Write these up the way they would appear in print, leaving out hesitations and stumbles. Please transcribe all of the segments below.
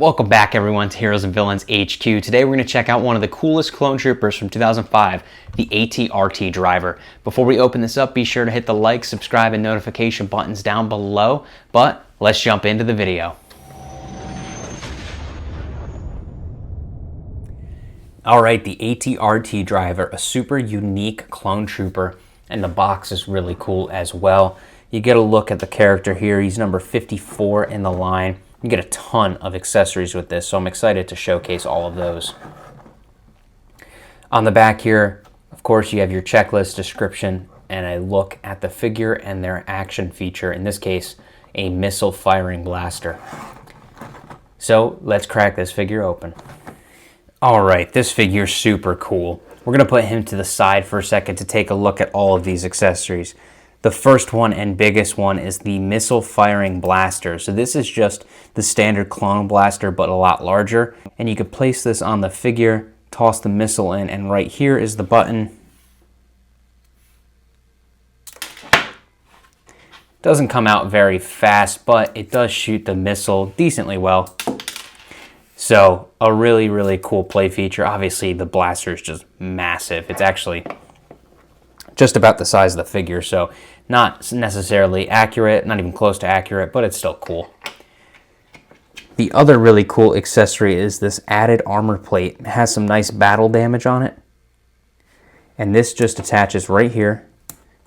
Welcome back everyone to Heroes and Villains HQ. Today we're going to check out one of the coolest clone troopers from 2005, the AT-RT driver. Before we open this up, be sure to hit the like, subscribe, and notification buttons down below, but let's jump into the video. Alright, the AT-RT driver, a super unique clone trooper, and the box is really cool as well. You get a look at the character here. He's number 54 in the line. You get a ton of accessories with this, so I'm excited to showcase all of those. On the back here, of course, you have your checklist, description, and a look at the figure and their action feature, in this case, a missile firing blaster. So let's crack this figure open. Alright, this figure's super cool. We're going to put him to the side for a second to take a look at all of these accessories. The first one and biggest one is the missile firing blaster. So this is just the standard clone blaster, but a lot larger. And you could place this on the figure, toss the missile in, and right here is the button. Doesn't come out very fast, but it does shoot the missile decently well. So a really, really cool play feature. Obviously the blaster is just massive. It's actually just about the size of the figure, so not necessarily accurate, not even close to accurate, but it's still cool. The other really cool accessory is this added armor plate. It has some nice battle damage on it, and this just attaches right here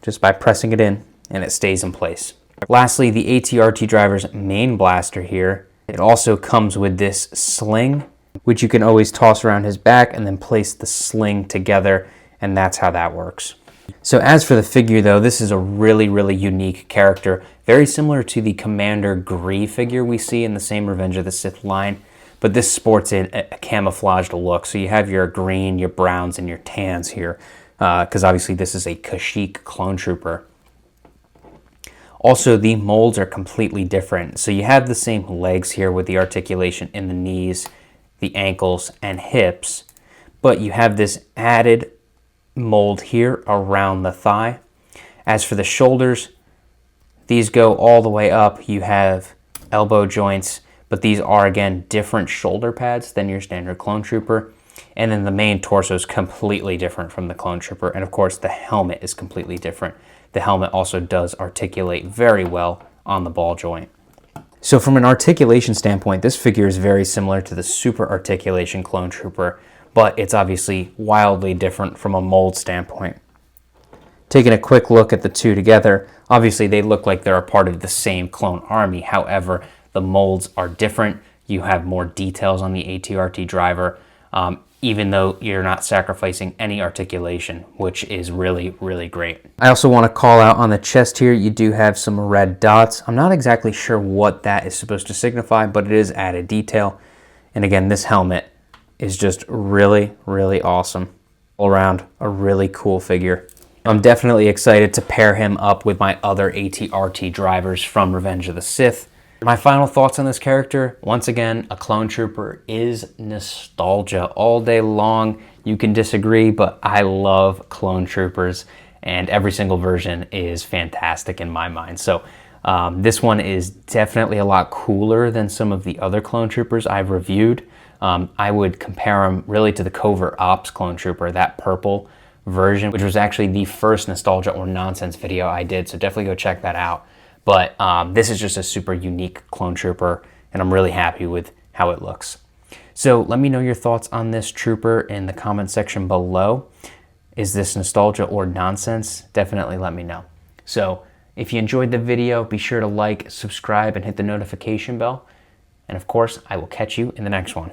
just by pressing it in, and it stays in place. Lastly, the AT-RT driver's main blaster here, it also comes with this sling, which you can always toss around his back and then place the sling together, and that's how that works. So as for the figure though, this is a really, really unique character, very similar to the Commander Gree figure we see in the same Revenge of the Sith line, but this sports a camouflaged look. So you have your green, your browns, and your tans here, because obviously this is a Kashyyyk clone trooper. Also, the molds are completely different. So you have the same legs here with the articulation in the knees, the ankles, and hips, but you have this added mold here around the thigh. As for the shoulders, these go all the way up. You have elbow joints, but these are again different shoulder pads than your standard clone trooper. And then the main torso is completely different from the clone trooper, and of course the helmet is completely different. The helmet also does articulate very well on the ball joint. So from an articulation standpoint, this figure is very similar to the super articulation clone trooper, but it's obviously wildly different from a mold standpoint. Taking a quick look at the two together, obviously they look like they're a part of the same clone army. However, the molds are different. You have more details on the AT-RT driver, even though you're not sacrificing any articulation, which is really, really great. I also want to call out on the chest here, you do have some red dots. I'm not exactly sure what that is supposed to signify, but it is added detail. And again, this helmet is just really, really awesome. All around, a really cool figure. I'm definitely excited to pair him up with my other AT-RT drivers from Revenge of the Sith. My final thoughts on this character, once again, a clone trooper is nostalgia all day long. You can disagree, but I love clone troopers, and every single version is fantastic in my mind. So this one is definitely a lot cooler than some of the other clone troopers I've reviewed. I would compare him really to the Covert Ops clone trooper, that purple version, which was actually the first nostalgia or nonsense video I did, so definitely go check that out. But this is just a super unique clone trooper, and I'm really happy with how it looks. So let me know your thoughts on this trooper in the comment section below. Is this nostalgia or nonsense? Definitely let me know. So if you enjoyed the video, be sure to like, subscribe, and hit the notification bell. And of course, I will catch you in the next one.